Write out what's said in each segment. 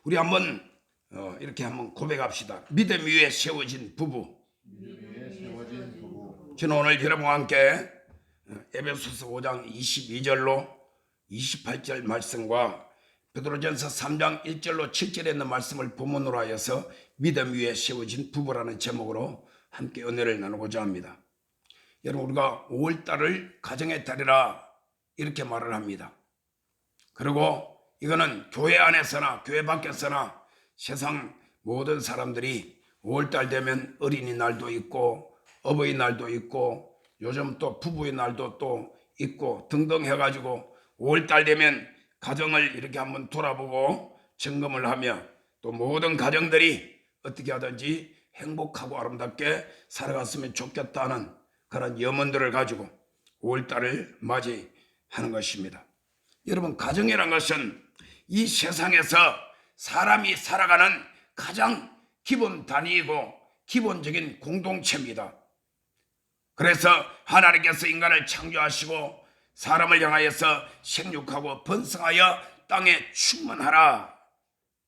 우리 한번 이렇게 한번 고백합시다. 믿음 위에 세워진 부부. 저는 오늘 여러분과 함께 에베소서 5장 22절로 28절 말씀과 베드로전서 3장 1절로 7절에 있는 말씀을 본문으로 하여서 믿음 위에 세워진 부부라는 제목으로 함께 은혜를 나누고자 합니다. 여러분, 우리가 5월달을 가정의 달이라 이렇게 말을 합니다. 그리고 이거는 교회 안에서나 교회 밖에서나 세상 모든 사람들이 5월달 되면 어린이날도 있고 어버이날도 있고 요즘 또 부부의 날도 또 있고 등등 해가지고 5월달 되면 가정을 이렇게 한번 돌아보고 점검을 하며 또 모든 가정들이 어떻게 하든지 행복하고 아름답게 살아갔으면 좋겠다는 그런 염원들을 가지고 5월달을 맞이하는 것입니다. 여러분, 가정이란 것은 이 세상에서 사람이 살아가는 가장 기본 단위이고 기본적인 공동체입니다. 그래서 하나님께서 인간을 창조하시고 사람을 향하여서 생육하고 번성하여 땅에 충만하라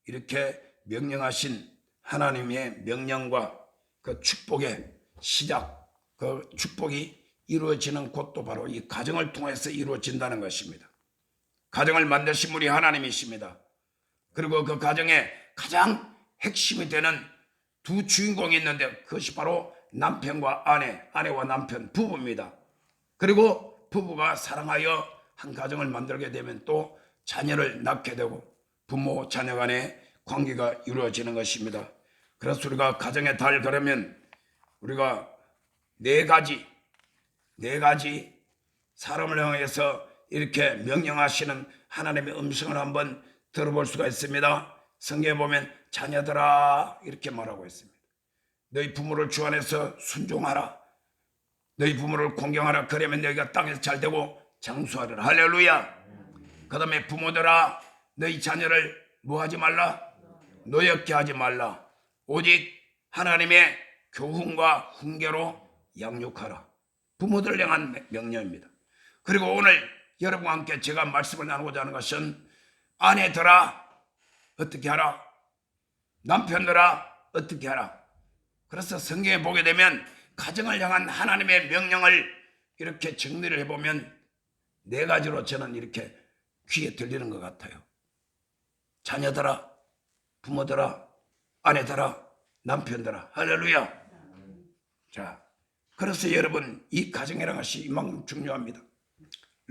이렇게 명령하신 하나님의 명령과 그 축복의 시작, 그 축복이 이루어지는 곳도 바로 이 가정을 통해서 이루어진다는 것입니다. 가정을 만드신 분이 하나님이십니다. 그리고 그 가정의 가장 핵심이 되는 두 주인공이 있는데 그것이 바로 남편과 아내, 아내와 남편, 부부입니다. 그리고 부부가 사랑하여 한 가정을 만들게 되면 또 자녀를 낳게 되고 부모 자녀 간의 관계가 이루어지는 것입니다. 그래서 우리가 가정의 달 그러면 우리가 네 가지 사람을 향해서 이렇게 명령하시는 하나님의 음성을 한번 들어볼 수가 있습니다. 성경에 보면 자녀들아 이렇게 말하고 있습니다. 너희 부모를 주 안에서 순종하라. 너희 부모를 공경하라. 그러면 너희가 땅에서 잘되고 장수하리라. 할렐루야. 그 다음에 부모들아 너희 자녀를 뭐하지 말라? 노엽게 하지 말라. 오직 하나님의 교훈과 훈계로 양육하라. 부모들을 향한 명령입니다. 그리고 오늘 여러분과 함께 제가 말씀을 나누고자 하는 것은 아내들아 어떻게 하라? 남편들아 어떻게 하라? 그래서 성경에 보게 되면 가정을 향한 하나님의 명령을 이렇게 정리를 해보면 네 가지로 저는 이렇게 귀에 들리는 것 같아요. 자녀들아, 부모들아, 아내들아, 남편들아. 할렐루야. 자, 그래서 여러분 이 가정이라는 것이 이만큼 중요합니다.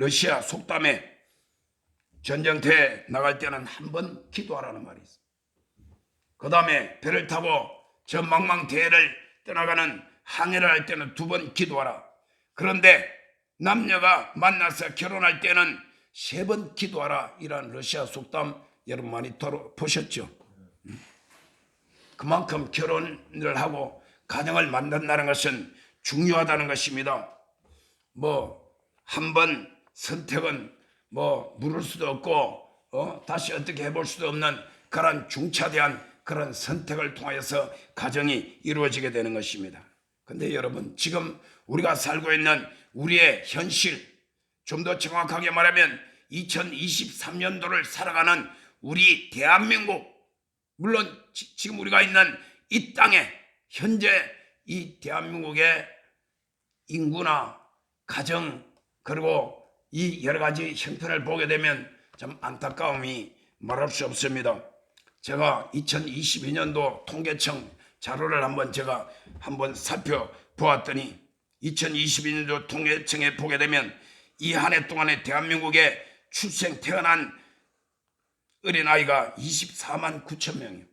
러시아 속담에 전쟁터에 나갈 때는 한 번 기도하라는 말이 있어요. 그 다음에 배를 타고 저 망망대해를 떠나가는 항해를 할 때는 2번 기도하라. 그런데 남녀가 만나서 결혼할 때는 3번 기도하라. 이런 러시아 속담 여러분 많이 보셨죠? 그만큼 결혼을 하고 가정을 만든다는 것은 중요하다는 것입니다. 한 번 선택은 물을 수도 없고 다시 어떻게 해볼 수도 없는 그런 중차대한 그런 선택을 통하여서 가정이 이루어지게 되는 것입니다. 근데 여러분 지금 우리가 살고 있는 우리의 현실, 좀 더 정확하게 말하면 2023년도를 살아가는 우리 대한민국, 물론 지금 우리가 있는 이 땅에 현재 이 대한민국의 인구나 가정 그리고 이 여러 가지 형편을 보게 되면 참 안타까움이 말할 수 없습니다. 제가 2022년도 통계청 자료를 제가 한번 살펴보았더니 2022년도 통계청에 보게 되면 이 한 해 동안에 대한민국에 태어난 어린아이가 24만 9천 명이에요.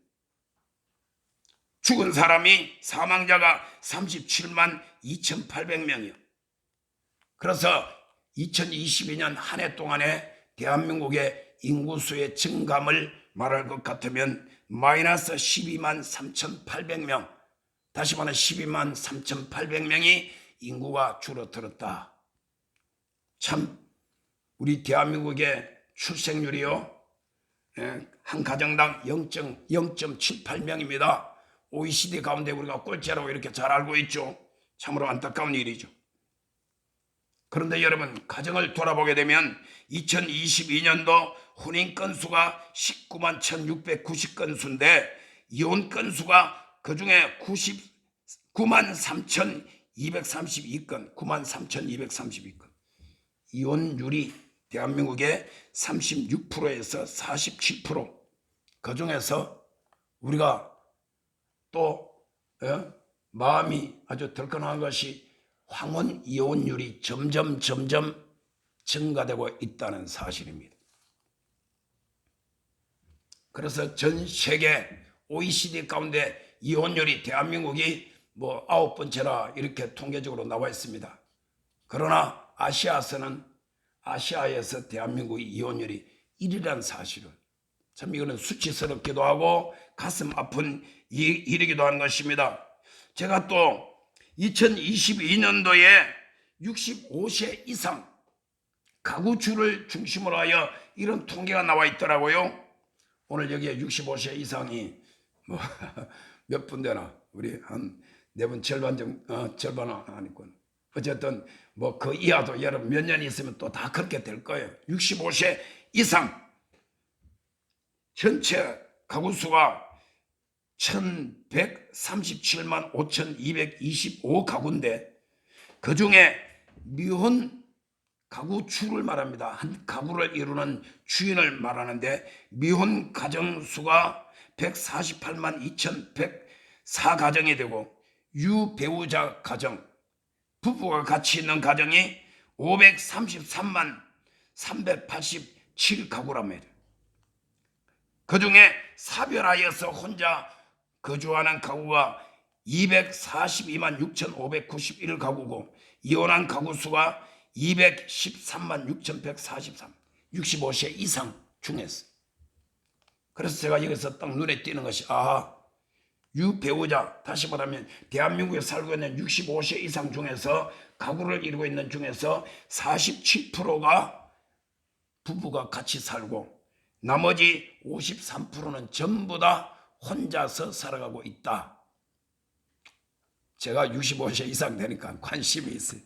죽은 사람이 사망자가 37만 2,800명이에요. 그래서 2022년 한 해 동안에 대한민국의 인구수의 증감을 말할 것 같으면 마이너스 12만 3,800명, 다시 말해 12만 3,800명이 인구가 줄어들었다. 참 우리 대한민국의 출생률이요 한 가정당 0.78명입니다. OECD 가운데 우리가 꼴찌라고 이렇게 잘 알고 있죠. 참으로 안타까운 일이죠. 그런데 여러분 가정을 돌아보게 되면 2022년도 혼인 건수가 19만 1690건수인데 이혼 건수가 그중에 99만 3232건, 9만 3232건. 이혼율이 대한민국의 36%에서 47%. 그중에서 우리가 또 마음이 아주 덜컹한 것이 황혼 이혼율이 점점 증가되고 있다는 사실입니다. 그래서 전 세계 OECD 가운데 이혼율이 대한민국이 뭐 9번째라 이렇게 통계적으로 나와 있습니다. 그러나 아시아에서 대한민국의 이혼율이 1위라는 사실은 참 이거는 수치스럽기도 하고 가슴 아픈 일이기도 하는 것입니다. 제가 또 2022년도에 65세 이상 가구주를 중심으로 하여 이런 통계가 나와 있더라고요. 오늘 여기에 65세 이상이 뭐 몇 분 되나? 우리 한 4분 절반은 아니군. 어쨌든 뭐 그 이하도 여러분 몇 년 있으면 또 다 그렇게 될 거예요. 65세 이상 전체 가구 수가 1137만 5225 가구인데 그중에 미혼 가구주를 말합니다. 한 가구를 이루는 주인을 말하는데 미혼 가정 수가 148만 2104 가정이 되고 유배우자 가정, 부부가 같이 있는 가정이 533만 387 가구랍니다. 그중에 사별하여서 혼자 거주하는 가구가 242만 6591 가구고 이혼한 가구 수가 213만 6143, 65세 이상 중에서. 그래서 제가 여기서 딱 눈에 띄는 것이 유배우자, 다시 말하면 대한민국에 살고 있는 65세 이상 중에서 가구를 이루고 있는 중에서 47%가 부부가 같이 살고 나머지 53%는 전부 다 혼자서 살아가고 있다. 제가 65세 이상 되니까 관심이 있어요.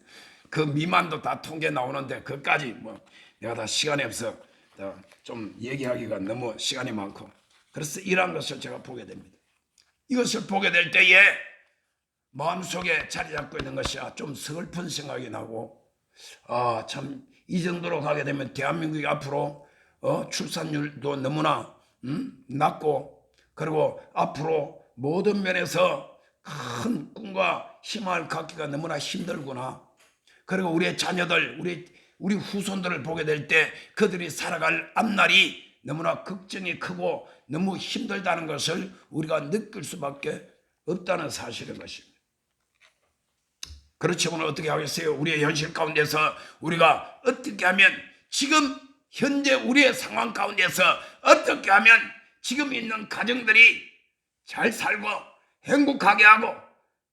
그 미만도 다 통계 나오는데 그까지 뭐 내가 다 시간이 없어 좀 얘기하기가 너무 시간이 많고, 그래서 이러한 것을 제가 보게 됩니다. 이것을 보게 될 때에 마음속에 자리 잡고 있는 것이 좀 슬픈 생각이 나고, 참 이 정도로 가게 되면 대한민국이 앞으로 출산율도 너무나 낮고, 그리고 앞으로 모든 면에서 큰 꿈과 희망을 갖기가 너무나 힘들구나. 그리고 우리의 자녀들, 우리 후손들을 보게 될 때 그들이 살아갈 앞날이 너무나 걱정이 크고 너무 힘들다는 것을 우리가 느낄 수밖에 없다는 사실인 것입니다. 그렇지 오늘 어떻게 하겠어요? 우리의 현실 가운데서 우리가 어떻게 하면 지금 현재 우리의 상황 가운데서 어떻게 하면 지금 있는 가정들이 잘 살고 행복하게 하고,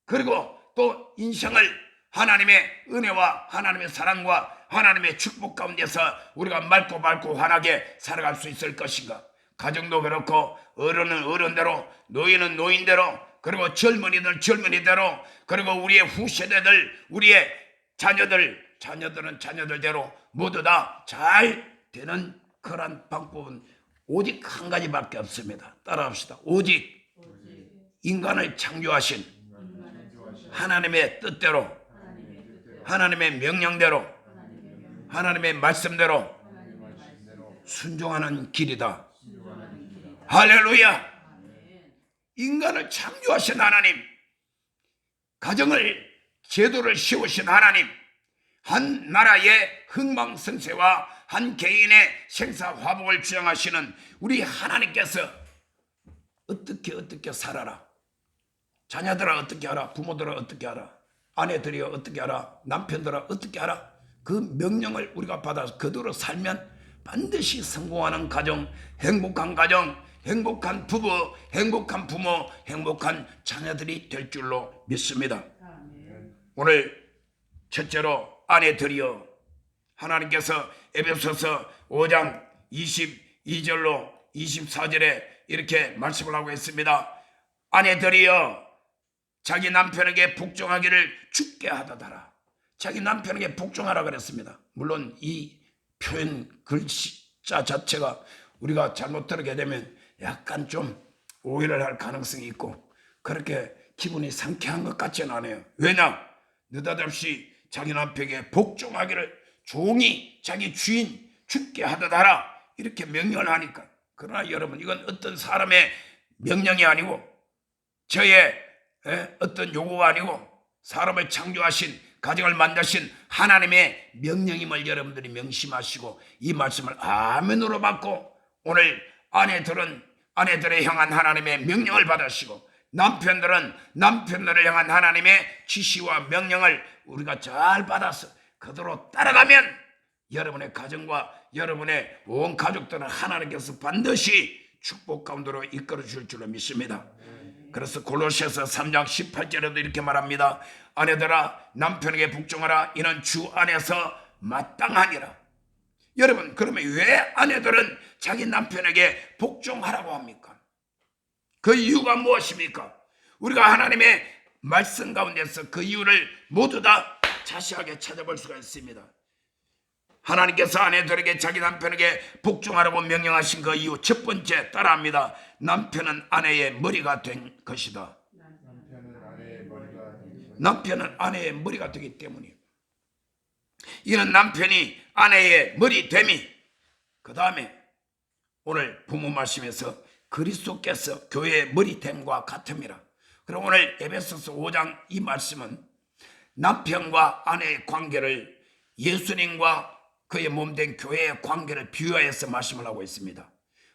그리고 또 인생을 하나님의 은혜와 하나님의 사랑과 하나님의 축복 가운데서 우리가 맑고 환하게 살아갈 수 있을 것인가? 가정도 그렇고 어른은 어른대로, 노인은 노인대로, 그리고 젊은이들 젊은이대로, 그리고 우리의 후세대들, 우리의 자녀들은 자녀들대로 모두 다 잘 되는 그런 방법은 오직 한 가지밖에 없습니다. 따라합시다. 오직 인간을 창조하신 하나님의 뜻대로, 하나님의 명령대로, 하나님의 말씀대로 순종하는 길이다. 할렐루야. 인간을 창조하신 하나님, 가정을 제도를 세우신 하나님, 한 나라의 흥망성쇠와 한 개인의 생사화복을 주장하시는 우리 하나님께서 어떻게 살아라, 자녀들아 어떻게 하라, 부모들아 어떻게 하라, 아내들이여 어떻게 하라, 남편들아 어떻게 하라, 그 명령을 우리가 받아서 그대로 살면 반드시 성공하는 가정, 행복한 부부, 행복한 부모, 행복한 자녀들이 될 줄로 믿습니다. 오늘 첫째로 아내들이여, 하나님께서 에베소서 5장 22절로 24절에 이렇게 말씀을 하고 있습니다. 아내들이여 자기 남편에게 복종하기를 죽게 하다더라. 자기 남편에게 복종하라 그랬습니다. 물론 이 표현 글씨 자 자체가 우리가 잘못 들게 되면 약간 좀 오해를 할 가능성이 있고 그렇게 기분이 상쾌한 것 같지는 않아요. 왜냐? 느닷없이 자기 남편에게 복종하기를 종이 자기 주인 죽게 하듯 하라 이렇게 명령을 하니까. 그러나 여러분, 이건 어떤 사람의 명령이 아니고 저의 어떤 요구가 아니고 사람을 창조하신, 가정을 만드신 하나님의 명령임을 여러분들이 명심하시고 이 말씀을 아멘으로 받고 오늘 아내들을 향한 하나님의 명령을 받으시고 남편들은 남편들을 향한 하나님의 지시와 명령을 우리가 잘 받아서 그대로 따라가면 여러분의 가정과 여러분의 온 가족들은 하나님께서 반드시 축복 가운데로 이끌어 줄 줄로 믿습니다. 그래서 골로새서 3장 18절에도 이렇게 말합니다. 아내들아 남편에게 복종하라. 이는 주 안에서 마땅하니라. 여러분, 그러면 왜 아내들은 자기 남편에게 복종하라고 합니까? 그 이유가 무엇입니까? 우리가 하나님의 말씀 가운데서 그 이유를 모두 다 자세하게 찾아볼 수가 있습니다. 하나님께서 아내들에게 자기 남편에게 복종하라고 명령하신 그 이유 첫 번째 따라합니다. 남편은 아내의 머리가 된 것이다. 남편은 아내의 머리가 되기 때문이에요. 이는 남편이 아내의 머리됨이, 그 다음에 오늘 부모 말씀에서 그리스도께서 교회의 머리됨과 같음이라. 그럼 오늘 에베소서 5장 이 말씀은 남편과 아내의 관계를 예수님과 그의 몸된 교회의 관계를 비유하여서 말씀을 하고 있습니다.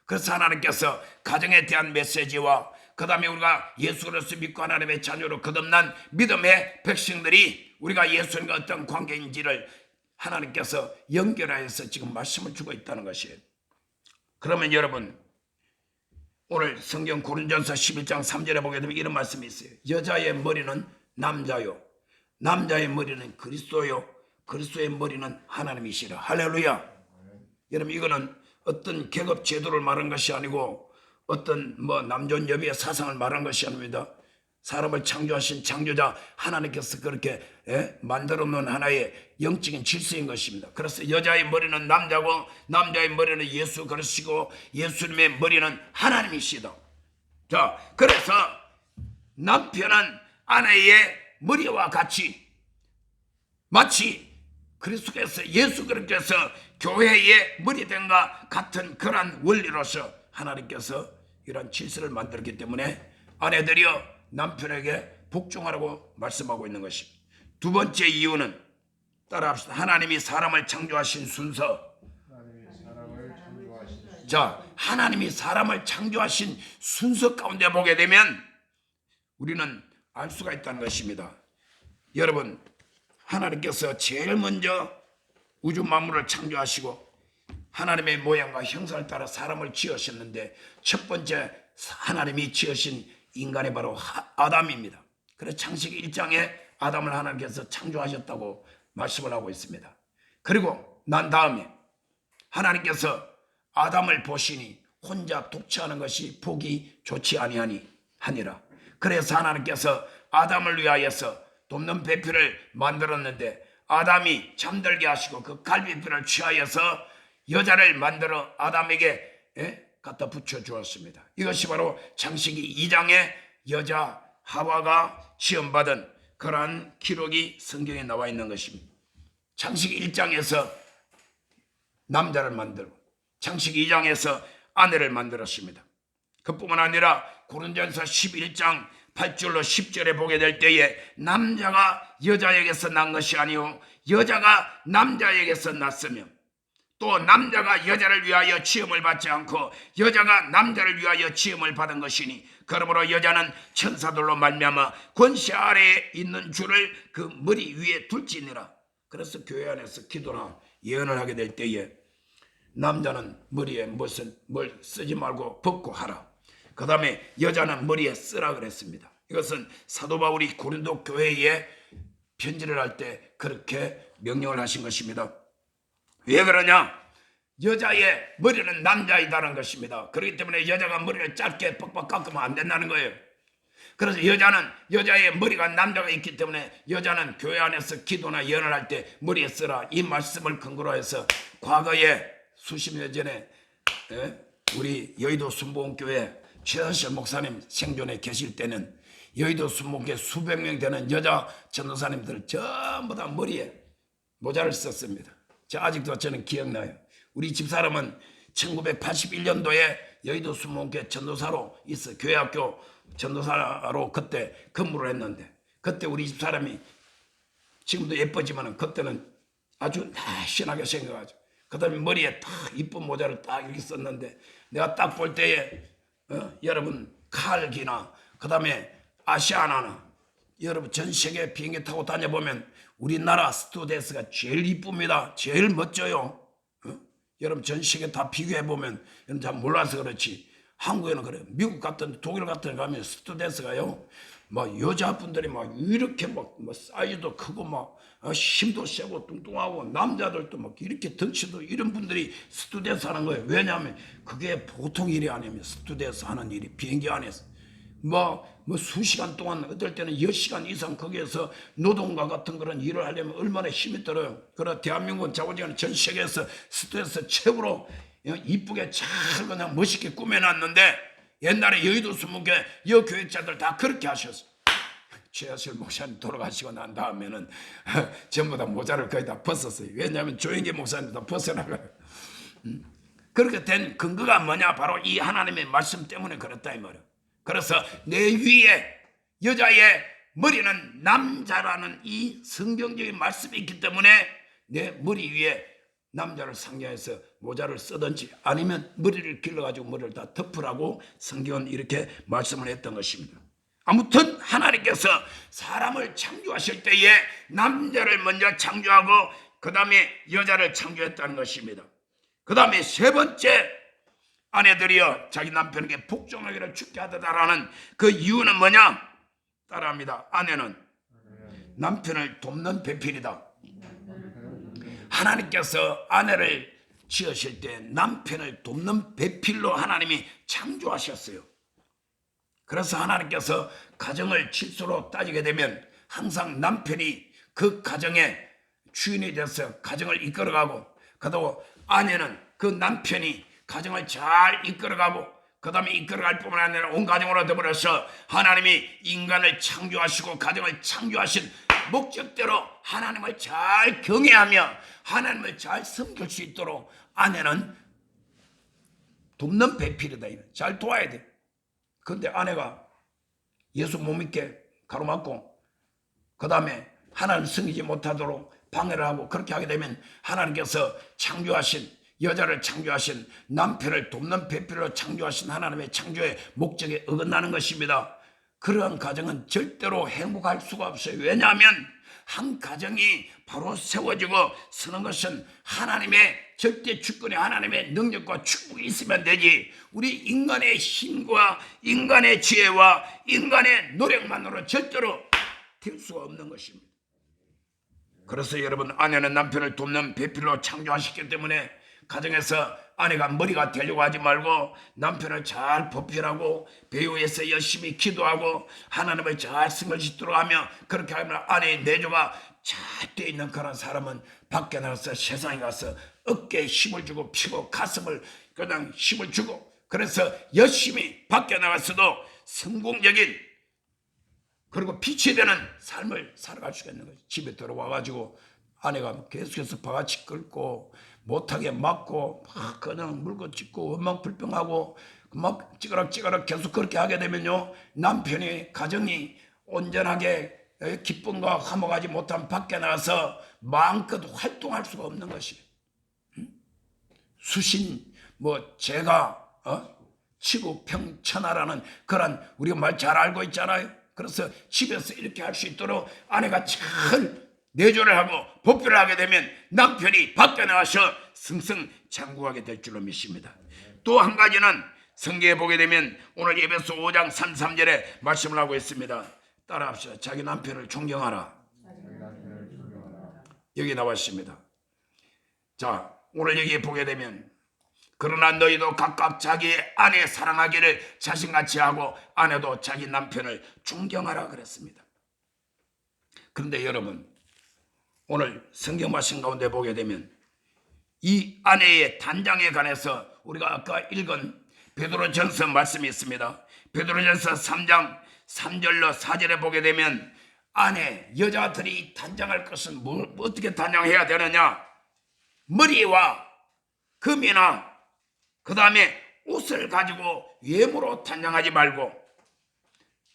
그래서 하나님께서 가정에 대한 메시지와 그 다음에 우리가 예수 그리스도 믿고 하나님의 자녀로 거듭난 믿음의 백성들이 우리가 예수님과 어떤 관계인지를 하나님께서 연결하여서 지금 말씀을 주고 있다는 것이에요. 그러면 여러분, 오늘 성경 고린도전서 11장 3절에 보게 되면 이런 말씀이 있어요. 여자의 머리는 남자요, 남자의 머리는 그리스도요, 그리스도의 머리는 하나님이시라. 할렐루야. 여러분, 이거는 어떤 계급 제도를 말한 것이 아니고 어떤 남존 여비의 사상을 말한 것이 아닙니다. 사람을 창조하신 창조자 하나님께서 그렇게 만들어 놓은 하나의 영적인 질서인 것입니다. 그래서 여자의 머리는 남자고 남자의 머리는 예수 그리스도시고 예수님의 머리는 하나님이시다. 자, 그래서 남편은 아내의 머리와 같이 마치 그리스도께서 예수 그리스도께서 교회의 머리된과 같은 그러한 원리로서 하나님께서 이런 질서를 만들었기 때문에 아내들이여 남편에게 복종하라고 말씀하고 있는 것입니다. 두 번째 이유는 따라합시다. 하나님이 사람을 창조하신 순서. 자, 하나님이 사람을 창조하신 순서 가운데 보게 되면 우리는 알 수가 있다는 것입니다. 여러분, 하나님께서 제일 먼저 우주 만물을 창조하시고 하나님의 모양과 형상을 따라 사람을 지으셨는데 첫 번째 하나님이 지으신 인간이 바로 아담입니다. 그래서 창세기 1장에 아담을 하나님께서 창조하셨다고 말씀을 하고 있습니다. 그리고 난 다음에 하나님께서 아담을 보시니 혼자 독처하는 것이 보기 좋지 아니하니라. 그래서 하나님께서 아담을 위하여서 돕는 배필을 만들었는데 아담이 잠들게 하시고 그 갈비뼈를 취하여서 여자를 만들어 아담에게 갖다 붙여 주었습니다. 이것이 바로 창세기 2장에 여자 하와가 지음받은 그러한 기록이 성경에 나와 있는 것입니다. 창세기 1장에서 남자를 만들고 창세기 2장에서 아내를 만들었습니다. 그뿐만 아니라 고린도전서 11장 8절로 10절에 보게 될 때에 남자가 여자에게서 난 것이 아니요 여자가 남자에게서 났으며 또 남자가 여자를 위하여 지음을 받지 않고 여자가 남자를 위하여 지음을 받은 것이니 그러므로 여자는 천사들로 말미암아 권세 아래에 있는 줄을 그 머리 위에 둘지니라. 그래서 교회 안에서 기도나 예언을 하게 될 때에 남자는 머리에 뭘 쓰지 말고 벗고 하라. 그 다음에 여자는 머리에 쓰라 그랬습니다. 이것은 사도 바울이 고린도 교회에 편지를 할 때 그렇게 명령을 하신 것입니다. 왜 그러냐? 여자의 머리는 남자이다는 것입니다. 그렇기 때문에 여자가 머리를 짧게 빡빡 깎으면 안 된다는 거예요. 그래서 여자의 머리가 남자가 있기 때문에 여자는 교회 안에서 기도나 예언을 할 때 머리에 쓰라. 이 말씀을 근거로 해서 과거에 수십 년 전에 우리 여의도 순복음교회 최선실 목사님 생존에 계실 때는 여의도 순복음교회 수백 명 되는 여자 전도사님들 전부 다 머리에 모자를 썼습니다. 아직도 저는 기억나요. 우리 집사람은 1981년도에 여의도 순복음교회 전도사로 있어 교회학교 전도사로 그때 근무를 했는데, 그때 우리 집사람이 지금도 예쁘지만 그때는 아주 날씬하게 생겨가지고 그 다음에 머리에 딱 이쁜 모자를 딱 이렇게 썼는데, 내가 딱 볼 때에 여러분 칼기나 그 다음에 아시아나나 여러분 전 세계 비행기 타고 다녀보면 우리나라 스튜어디스가 제일 이쁩니다. 제일 멋져요. 여러분 전 세계 다 비교해보면 여러분 잘 몰라서 그렇지 한국에는 그래요. 미국 같은 독일 같은 데 가면 스튜어디스가요 막 여자분들이 막 이렇게 막 사이즈도 크고 막 힘도 세고 뚱뚱하고 남자들도 막 이렇게 덩치도 이런 분들이 스튜어디스 하는 거예요. 왜냐하면 그게 보통 일이 아니면 스튜어디스 하는 일이 비행기 안에서 뭐 수시간 동안 어떨 때는 10시간 이상 거기에서 노동과 같은 그런 일을 하려면 얼마나 힘이 들어요. 그러나 대한민국은 자고지간 전 세계에서 스튜어디스 최고로 이쁘게 잘 그냥 멋있게 꾸며놨는데, 옛날에 여의도 순복음교회 여교육자들 다 그렇게 하셨어요. 최하실 목사님 돌아가시고 난 다음에는 전부 다 모자를 거의 다 벗었어요. 왜냐하면 조영기 목사님 다 벗어나가요. 그렇게 된 근거가 뭐냐? 바로 이 하나님의 말씀 때문에 그렇다 이 말이에요. 그래서 내 위에 여자의 머리는 남자라는 이 성경적인 말씀이 있기 때문에 내 머리 위에 남자를 상징해서 모자를 쓰든지 아니면 머리를 길러가지고 머리를 다 덮으라고 성경은 이렇게 말씀을 했던 것입니다. 아무튼 하나님께서 사람을 창조하실 때에 남자를 먼저 창조하고 그 다음에 여자를 창조했다는 것입니다. 그 다음에 세 번째, 아내들이여 자기 남편에게 복종하기를 죽게 하다라는 그 이유는 뭐냐? 따라합니다. 아내는 남편을 돕는 배필이다. 하나님께서 아내를 지으실 때 남편을 돕는 배필로 하나님이 창조하셨어요. 그래서 하나님께서 가정을 질서로 따지게 되면 항상 남편이 그 가정의 주인이 돼서 가정을 이끌어가고, 그리고 아내는 그 남편이 가정을 잘 이끌어가고 그 다음에 이끌어갈 뿐만 아니라 온 가정으로 더불어서 하나님이 인간을 창조하시고 가정을 창조하신 목적대로 하나님을 잘 경외하며 하나님을 잘 섬길 수 있도록 아내는 돕는 배필이다. 잘 도와야 돼. 그런데 아내가 예수 못 믿게 가로막고 그 다음에 하나님 섬기지 못하도록 방해를 하고 그렇게 하게 되면 하나님께서 창조하신 여자를 창조하신 남편을 돕는 배필로 창조하신 하나님의 창조의 목적에 어긋나는 것입니다. 그러한 가정은 절대로 행복할 수가 없어요. 왜냐하면 한 가정이 바로 세워지고 서는 것은 하나님의 절대 주권의 하나님의 능력과 축복이 있으면 되지, 우리 인간의 힘과 인간의 지혜와 인간의 노력만으로 절대로 될 수가 없는 것입니다. 그래서 여러분, 아내는 남편을 돕는 배필로 창조하셨기 때문에 가정에서 아내가 머리가 되려고 하지 말고 남편을 잘 보필하고 배우에서 열심히 기도하고 하나님을 잘 섬기도록 하며, 그렇게 하면 아내의 내조가 잘 돼 있는 그런 사람은 밖에 나가서 세상에 가서 어깨에 힘을 주고 피고 가슴을 그냥 힘을 주고, 그래서 열심히 밖에 나가서도 성공적인 그리고 빛이 되는 삶을 살아갈 수가 있는 거죠. 집에 들어와가지고 아내가 계속해서 바가지 끌고 못하게 맞고 막 그냥 물고 찢고 원망불평하고 막 찌그락찌그락 계속 그렇게 하게 되면요, 남편이 가정이 온전하게 기쁨과 화목하지 못한 밖에 나가서 마음껏 활동할 수가 없는 것이 수신 제가 치구평천하라는 그런 우리가 말 잘 알고 있잖아요. 그래서 집에서 이렇게 할 수 있도록 아내가 잘 내조를 하고 보필을 하게 되면 남편이 밖에 나와서 승승장구하게 될 줄로 믿습니다. 또 한 가지는 성경에 보게 되면 오늘 에베소 5장 33절에 말씀을 하고 있습니다. 따라합시다. 자기 남편을 존경하라. 여기 나와 있습니다. 자, 오늘 여기에 보게 되면 그러나 너희도 각각 자기 아내 사랑하기를 자신같이 하고 아내도 자기 남편을 존경하라 그랬습니다. 그런데 여러분, 오늘 성경 말씀 가운데 보게 되면 이 아내의 단장에 관해서 우리가 아까 읽은 베드로전서 말씀이 있습니다. 베드로전서 3장 3절로 4절에 보게 되면 아내 여자들이 단장할 것은 어떻게 단장해야 되느냐? 머리와 금이나 그 다음에 옷을 가지고 외모로 단장하지 말고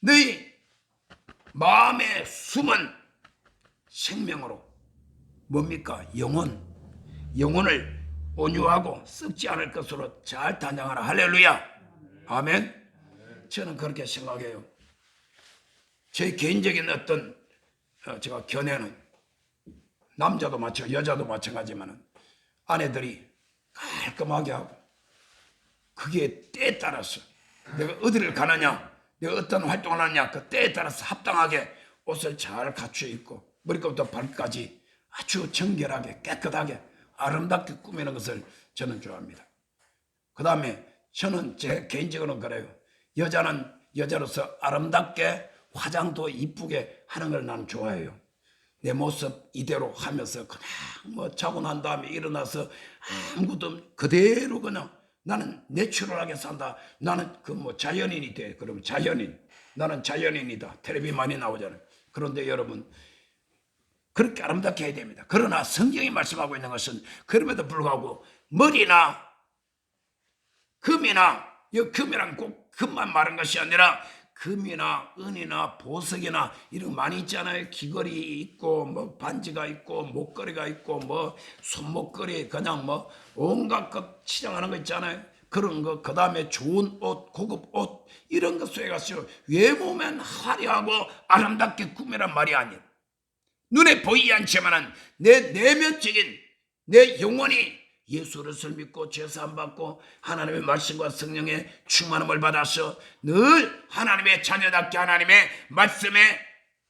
너희 마음의 숨은 생명으로 뭡니까? 영혼을 온유하고 썩지 않을 것으로 잘 단장하라. 할렐루야. 아멘. 저는 그렇게 생각해요. 제 개인적인 어떤 제가 견해는 남자도 여자도 마찬가지지만 아내들이 깔끔하게 하고 그게 때에 따라서 내가 어디를 가느냐, 내가 어떤 활동을 하느냐 그 때에 따라서 합당하게 옷을 잘 갖추어 입고 머리부터 발까지 아주 정결하게 깨끗하게 아름답게 꾸미는 것을 저는 좋아합니다. 그 다음에 저는 제 개인적으로는 그래요. 여자는 여자로서 아름답게 화장도 이쁘게 하는 걸 나는 좋아해요. 내 모습 이대로 하면서 그냥 자고 난 다음에 일어나서 아무것도 그대로 그냥 나는 내추럴하게 산다. 나는 자연인이 돼. 그러면 자연인. 나는 자연인이다. 텔레비 많이 나오잖아요. 그런데 여러분 그렇게 아름답게 해야 됩니다. 그러나 성경이 말씀하고 있는 것은 그럼에도 불구하고 머리나 금이나 금이란 꼭 금만 말한 것이 아니라 금이나 은이나 보석이나 이런 거 많이 있잖아요. 귀걸이 있고 반지가 있고 목걸이가 있고 손목걸이 그냥 온갖 것 치장하는 거 있잖아요. 그런 거 그 다음에 좋은 옷 고급 옷 이런 것 쏘여가지고 외모면 화려하고 아름답게 꾸미란 말이 아니에요. 눈에 보이지 않지만은 내 내면적인 내 영혼이 예수를 믿고 제사함 받고 하나님의 말씀과 성령의 충만함을 받아서 늘 하나님의 자녀답게 하나님의 말씀에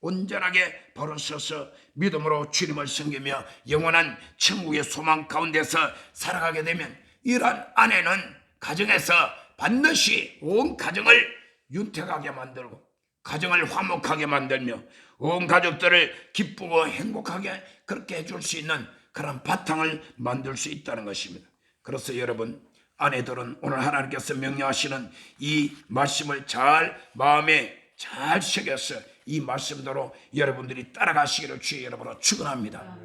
온전하게 벌어서서 믿음으로 주님을 섬기며 영원한 천국의 소망 가운데서 살아가게 되면 이러한 아내는 가정에서 반드시 온 가정을 윤택하게 만들고 가정을 화목하게 만들며 온 가족들을 기쁘고 행복하게 그렇게 해줄 수 있는 그런 바탕을 만들 수 있다는 것입니다. 그래서 여러분 아내들은 오늘 하나님께서 명령하시는 이 말씀을 잘 마음에 잘 새겨서 이 말씀대로 여러분들이 따라가시기를 주의 이름으로 축원합니다.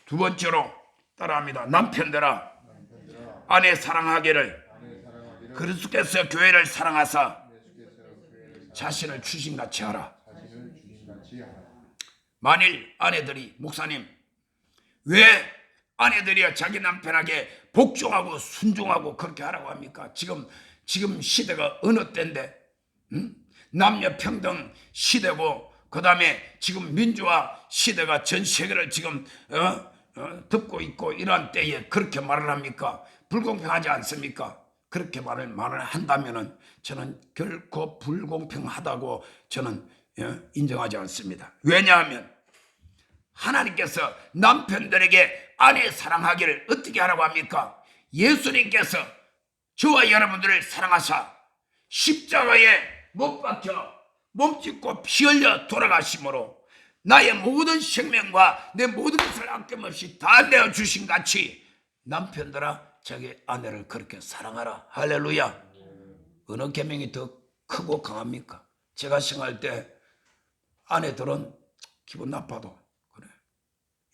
두 번째로 따라합니다. 남편들아 아내 사랑하기를 그리스도께서 교회를 사랑하사 자신을 주신같이 하라. 만일 아내들이 목사님 왜 아내들이 자기 남편에게 복종하고 순종하고 그렇게 하라고 합니까? 지금 시대가 어느 때인데 남녀 평등 시대고 그 다음에 지금 민주화 시대가 전 세계를 지금 덮고 있고 이러한 때에 그렇게 말을 합니까? 불공평하지 않습니까? 그렇게 말을 한다면은 저는 결코 불공평하다고 저는 인정하지 않습니다. 왜냐하면 하나님께서 남편들에게 아내 사랑하기를 어떻게 하라고 합니까? 예수님께서 저와 여러분들을 사랑하사 십자가에 못 박혀 몸짓고 피 흘려 돌아가심으로 나의 모든 생명과 내 모든 것을 아낌없이 다 내어주신 같이 남편들아 자기 아내를 그렇게 사랑하라. 할렐루야. 어느 계명이 더 크고 강합니까? 제가 생각할 때 아내들은 기분 나빠도 그래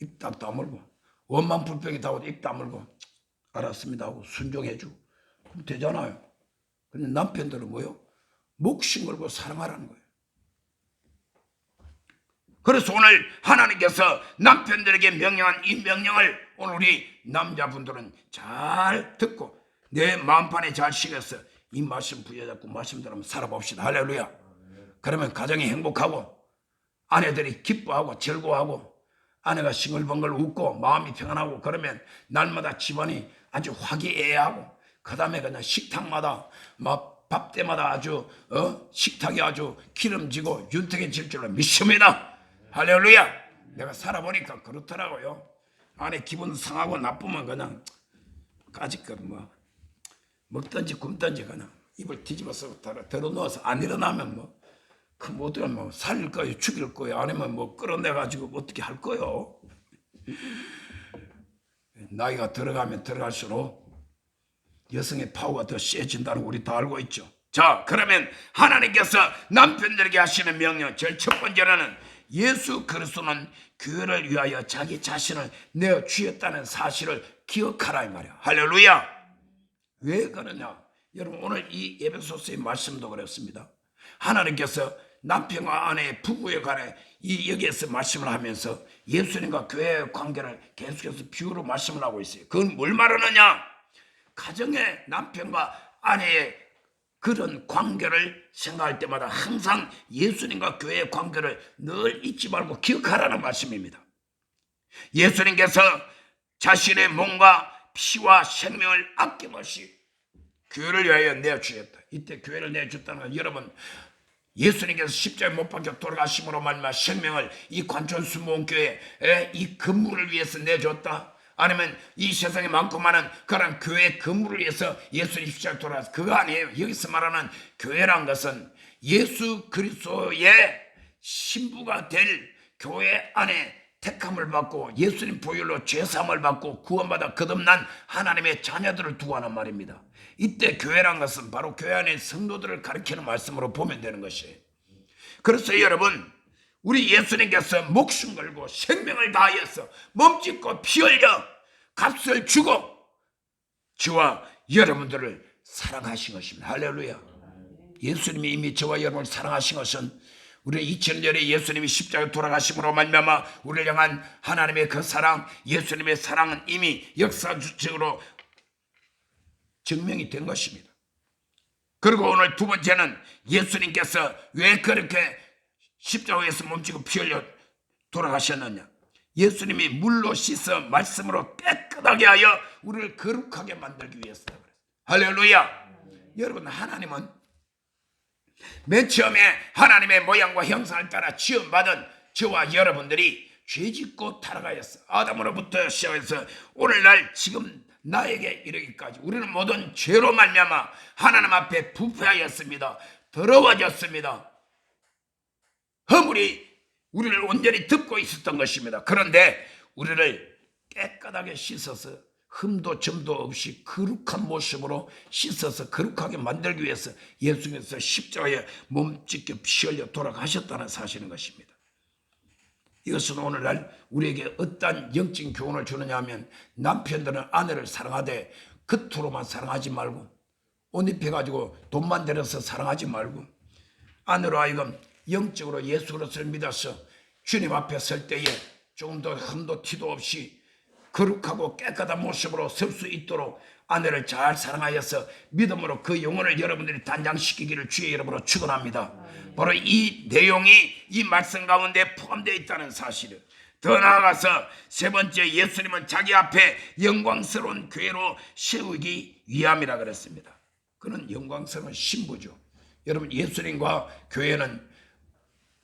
입 딱 다물고 원망 불평이 다 오도 입 다물고 알았습니다 하고 순종해주고 그럼 되잖아요. 근데 남편들은 뭐요? 목숨 걸고 사랑하라는 거예요. 그래서 오늘 하나님께서 남편들에게 명령한 이 명령을 오늘 우리 남자분들은 잘 듣고 내 마음판에 잘 식어서 이 말씀 부여잡고 말씀대로 한번 살아봅시다. 할렐루야. 그러면 가정이 행복하고 아내들이 기뻐하고 즐거워하고 아내가 싱글벙글 웃고 마음이 평안하고 그러면 날마다 집안이 아주 화기애애하고 그 다음에 그냥 식탁마다 밥 때마다 아주 식탁이 아주 기름지고 윤택해질 줄로 믿습니다. 할렐루야. 내가 살아보니까 그렇더라고요. 아내 기분 상하고 나쁘면 그냥 까짓것 먹든지 굶든지 그냥 입을 뒤집어서 들어누워서 안 일어나면 그 뭐든 살릴 거예요, 죽일 거예요, 아니면 끌어내 가지고 어떻게 할 거예요. 나이가 들어가면 들어갈수록 여성의 파워가 더 세진다는 거 우리 다 알고 있죠. 자, 그러면 하나님께서 남편들에게 하시는 명령, 제일 첫 번째로는 예수 그리스도는 교회를 위하여 자기 자신을 내어 주었다는 사실을 기억하라 이 말이야. 할렐루야. 왜 그러냐? 여러분, 오늘 이 에베소서의 말씀도 그렇습니다. 하나님께서 남편과 아내의 부부에 관해 여기에서 말씀을 하면서 예수님과 교회의 관계를 계속해서 비유로 말씀을 하고 있어요. 그건 뭘 말하느냐? 가정의 남편과 아내의 그런 관계를 생각할 때마다 항상 예수님과 교회의 관계를 늘 잊지 말고 기억하라는 말씀입니다. 예수님께서 자신의 몸과 피와 생명을 아낌없이 교회를 위하여 내어주셨다. 이때 교회를 내어줬다는 건 여러분, 예수님께서 십자가에 못 박혀 돌아가심으로 말미암아 생명을 이 관촌수목교회 이 건물을 위해서 내줬다. 아니면 이 세상에 많고 많은 그런 교회 건물을 위해서 예수님 십자가에 돌아가서 그거 아니에요. 여기서 말하는 교회란 것은 예수 그리스도의 신부가 될 교회 안에 택함을 받고 예수님 보혈로 죄사함을 받고 구원받아 거듭난 하나님의 자녀들을 두고 하는 말입니다. 이때 교회란 것은 바로 교회 안에 성도들을 가리키는 말씀으로 보면 되는 것이에요. 그래서 여러분, 우리 예수님께서 목숨 걸고 생명을 다하여서 몸짓고 피 흘려 값을 주고 저와 여러분들을 사랑하신 것입니다. 할렐루야. 예수님이 이미 저와 여러분을 사랑하신 것은 우리 2000년에 예수님이 십자가에 돌아가심으로 말미암아 우리를 향한 하나님의 그 사랑, 예수님의 사랑은 이미 역사적으로 증명이 된 것입니다. 그리고 오늘 두 번째는 예수님께서 왜 그렇게 십자가에서 몸지고 피 흘려 돌아가셨느냐? 예수님이 물로 씻어 말씀으로 깨끗하게 하여 우리를 거룩하게 만들기 위해서다. 할렐루야. 여러분, 하나님은 맨 처음에 하나님의 모양과 형상을 따라 지음받은 저와 여러분들이 죄짓고 타락하였어. 아담으로부터 시작해서 오늘날 지금 나에게 이르기까지 우리는 모든 죄로 말미암아 하나님 앞에 부패하였습니다. 더러워졌습니다. 허물이 우리를 온전히 덮고 있었던 것입니다. 그런데 우리를 깨끗하게 씻어서 흠도 점도 없이 거룩한 모습으로 씻어서 거룩하게 만들기 위해서 예수님께서 십자가에 몸짓겨 피 흘려 돌아가셨다는 사실인 것입니다. 이것은 오늘날 우리에게 어떤 영적인 교훈을 주느냐 하면 남편들은 아내를 사랑하되 겉으로만 사랑하지 말고 옷 입혀가지고 돈만 들여서 사랑하지 말고 아내로 하여금 영적으로 예수 그리스도를 믿어서 주님 앞에 설 때에 조금 더 흠도 티도 없이 거룩하고 깨끗한 모습으로 설 수 있도록 아내를 잘 사랑하여서 믿음으로 그 영혼을 여러분들이 단장시키기를 주의 이름으로 축원합니다. 바로 이 내용이 이 말씀 가운데 포함되어 있다는 사실을. 더 나아가서 세 번째, 예수님은 자기 앞에 영광스러운 교회로 세우기 위함이라 그랬습니다. 그는 영광스러운 신부죠. 여러분, 예수님과 교회는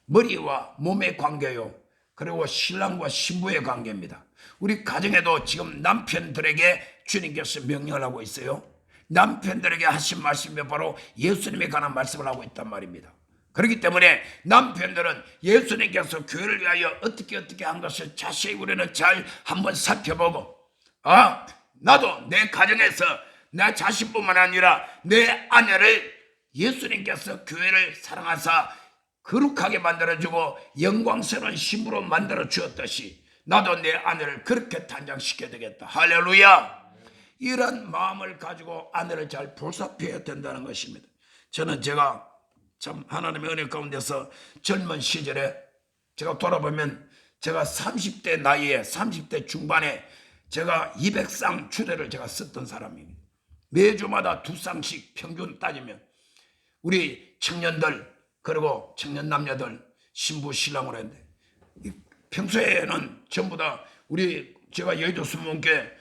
머리와 몸의 관계요, 그리고 신랑과 신부의 관계입니다. 우리 가정에도 지금 남편들에게 주님께서 명령을 하고 있어요. 남편들에게 하신 말씀이 바로 예수님에 관한 말씀을 하고 있단 말입니다. 그렇기 때문에 남편들은 예수님께서 교회를 위하여 어떻게 한 것을 자세히 우리는 잘 한번 살펴보고, 나도 내 가정에서 내 자신뿐만 아니라 내 아내를 예수님께서 교회를 사랑하사 거룩하게 만들어주고 영광스러운 신부로 만들어 주었듯이 나도 내 아내를 그렇게 단장시켜야 되겠다. 할렐루야. 이런 마음을 가지고 아내를 잘 보살펴야 된다는 것입니다. 저는 제가 참 하나님의 은혜 가운데서 젊은 시절에 제가 돌아보면 제가 30대 나이에 30대 중반에 제가 200쌍 주례를 제가 썼던 사람입니다. 매주마다 2쌍씩 평균 따지면 우리 청년들 그리고 청년 남녀들 신부 신랑으로 했는데 평소에는 전부 다 제가 여의도 수문교회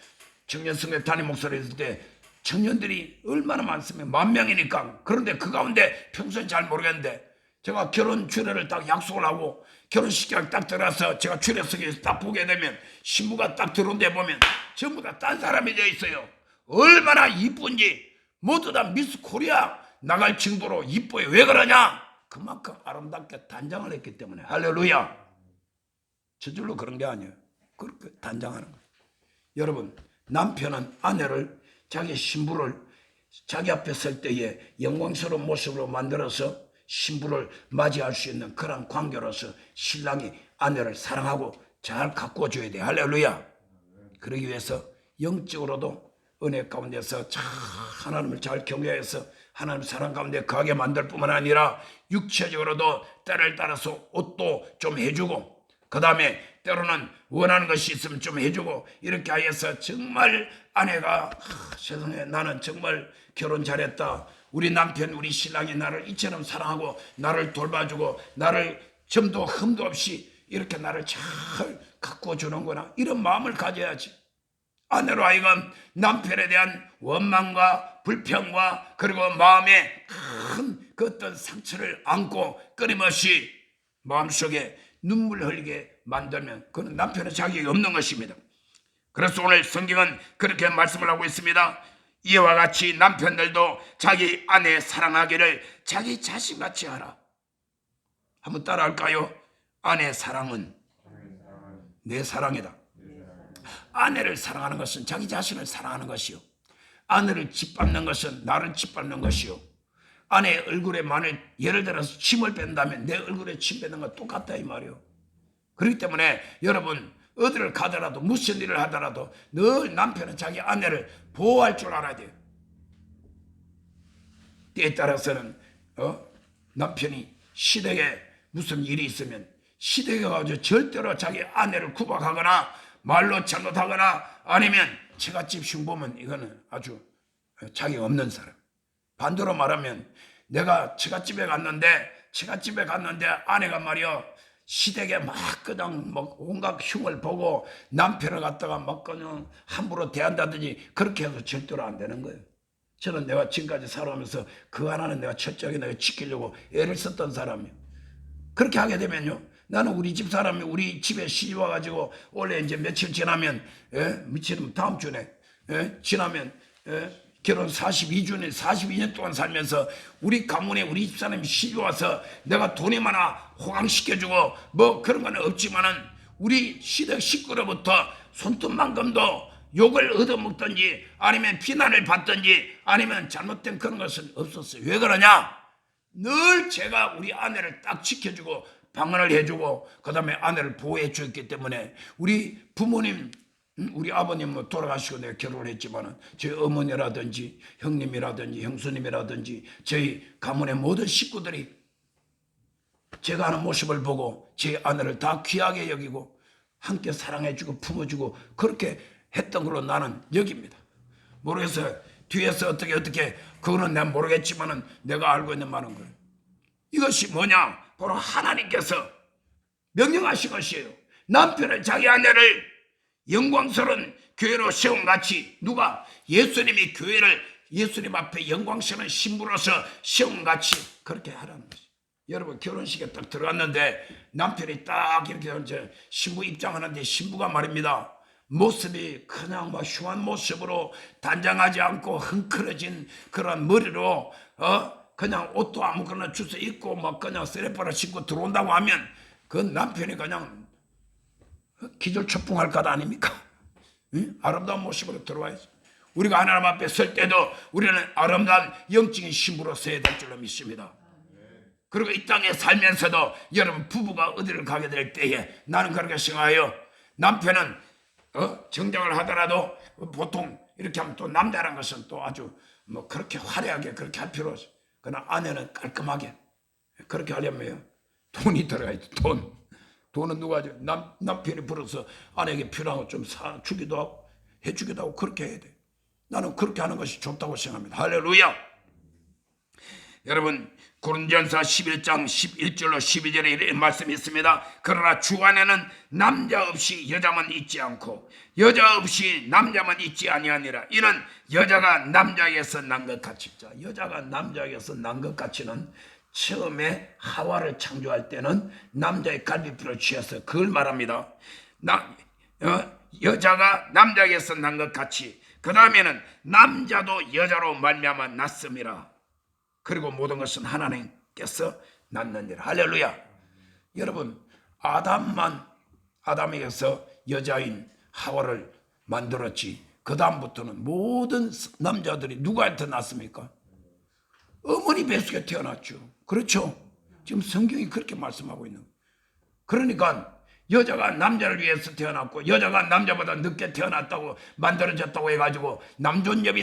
청년성회 담임 목사를 했을 때 청년들이 얼마나 많습니까? 10,000명이니까. 그런데 그 가운데 평소엔 잘 모르겠는데 제가 결혼 주례를 딱 약속을 하고 결혼식장 딱 들어가서 제가 주례석에서 딱 보게 되면 신부가 딱 들어온 데 보면 전부 다 딴 사람이 되어 있어요. 얼마나 이쁜지 모두 다 미스 코리아 나갈 정도로 이뻐요. 왜 그러냐? 그만큼 아름답게 단장을 했기 때문에. 할렐루야. 저절로 그런 게 아니에요. 그렇게 단장하는 거예요. 여러분, 남편은 아내를, 자기 신부를 자기 앞에 설 때에 영광스러운 모습으로 만들어서 신부를 맞이할 수 있는 그런 관계로서 신랑이 아내를 사랑하고 잘 가꾸어줘야 돼. 할렐루야. 그러기 위해서 영적으로도 은혜 가운데서 참 하나님을 잘 경외해서 하나님 사랑 가운데 거하게 만들 뿐만 아니라 육체적으로도 때를 따라서 옷도 좀 해주고, 그 다음에 때로는 원하는 것이 있으면 좀 해주고, 이렇게 하여서 정말 아내가 세상에 나는 정말 결혼 잘했다, 우리 남편 우리 신랑이 나를 이처럼 사랑하고 나를 돌봐주고 나를 점도 흠도 없이 이렇게 나를 잘 가꾸어 주는구나, 이런 마음을 가져야지. 아내로 하여금 남편에 대한 원망과 불평과 그리고 마음에 큰 그 어떤 상처를 안고 끊임없이 마음속에 눈물 흘리게 만들면 그는 남편의 자격이 없는 것입니다. 그래서 오늘 성경은 그렇게 말씀을 하고 있습니다. 이와 같이 남편들도 자기 아내 사랑하기를 자기 자신같이 하라. 한번 따라할까요? 아내 사랑은 내 사랑이다. 아내를 사랑하는 것은 자기 자신을 사랑하는 것이요, 아내를 짓밟는 것은 나를 짓밟는 것이요, 아내의 얼굴에 만일 예를 들어서 침을 뺀다면 내 얼굴에 침 뱉는 거 똑같다 이 말이요. 그렇기 때문에 여러분 어디를 가더라도 무슨 일을 하더라도 늘 남편은 자기 아내를 보호할 줄 알아야 돼요. 때에 따라서는 남편이 시댁에 무슨 일이 있으면 시댁에 가서 절대로 자기 아내를 구박하거나 말로 잘못하거나 아니면 처갓집 흉보면 이거는 아주 자격 없는 사람. 반대로 말하면 내가 처갓집에 갔는데 아내가 말이야 시댁에 막 그냥 막 온갖 흉을 보고 남편을 갖다가 막 그냥 함부로 대한다든지 그렇게 해서 절대로 안 되는 거예요. 저는 내가 지금까지 살아오면서 그 하나는 내가 철저하게 내가 지키려고 애를 썼던 사람이에요. 그렇게 하게 되면요, 나는 우리 집 사람이 우리 집에 시집 와가지고 원래 이제 며칠 지나면 며칠 다음 주에 지나면 결혼 42주년 42년 동안 살면서 우리 가문에 우리 집사람이 시집 와서 내가 돈이 많아 호강시켜주고 뭐 그런 건 없지만은 우리 시댁 식구로부터 손톱만큼도 욕을 얻어먹든지 아니면 비난을 받든지 아니면 잘못된 그런 것은 없었어요. 왜 그러냐? 늘 제가 우리 아내를 딱 지켜주고 방언을 해주고 그 다음에 아내를 보호해 주었기 때문에 우리 부모님, 우리 아버님은 돌아가시고 내가 결혼을 했지만은 저희 어머니라든지 형님이라든지 형수님이라든지 저희 가문의 모든 식구들이 제가 하는 모습을 보고 제 아내를 다 귀하게 여기고 함께 사랑해주고 품어주고 그렇게 했던 걸로 나는 여깁니다. 모르겠어요. 뒤에서 어떻게 그거는 내가 모르겠지만은 내가 알고 있는 말은 그래요. 이것이 뭐냐? 바로 하나님께서 명령하신 것이에요. 남편은 자기 아내를 영광스러운 교회로 세운같이, 누가? 예수님이 교회를 예수님 앞에 영광스러운 신부로서 세운같이 그렇게 하라는 거죠. 여러분 결혼식에 딱 들어갔는데 남편이 딱 이렇게 이제 신부 입장하는데 신부가 말입니다. 모습이 그냥 막 흉한 모습으로 단장하지 않고 흥크러진 그런 머리로 그냥 옷도 아무거나 주워 입고 막 그냥 쓰레빠를 신고 들어온다고 하면 그 남편이 그냥 기절초풍할 것 아닙니까? 응? 아름다운 모습으로 들어와야지. 우리가 하나님 앞에 설 때도 우리는 아름다운 영적인 신부로 서야 될 줄로 믿습니다. 그리고 이 땅에 살면서도 여러분 부부가 어디를 가게 될 때에 나는 그렇게 생각해요. 남편은 정장을 하더라도 보통 이렇게 하면 또 남자라는 것은 또 아주 뭐 그렇게 화려하게 그렇게 할 필요 없어. 그러나 아내는 깔끔하게 그렇게 하려면 돈이 들어가야지. 돈은 누가 하죠? 남편이 벌어서 아내에게 필요한 거 좀 사주기도 하고 해주기도 하고 그렇게 해야 돼. 나는 그렇게 하는 것이 좋다고 생각합니다. 할렐루야. 여러분 고린도전서 11장 11절로 12절에 이런 말씀이 있습니다. 그러나 주 안에는 남자 없이 여자만 있지 않고 여자 없이 남자만 있지 아니하니라. 이는 여자가 남자에게서 난 것 같이. 자, 여자가 남자에게서 난 것 같이는 처음에 하와를 창조할 때는 남자의 갈비뼈를 취해서 그걸 말합니다. 여자가 남자에게서 난 것 같이 그 다음에는 남자도 여자로 말미암아 났음이라. 그리고 모든 것은 하나님께서 낳느니라. 할렐루야. 여러분 아담에게서 여자인 하와를 만들었지. 그 다음부터는 모든 남자들이 누구한테 낳습니까? 어머니 뱃속에 태어났죠. 그렇죠? 지금 성경이 그렇게 말씀하고 있는 거예요. 그러니까 여자가 남자를 위해서 태어났고 여자가 남자보다 늦게 태어났다고 만들어졌다고 해가지고 남존여비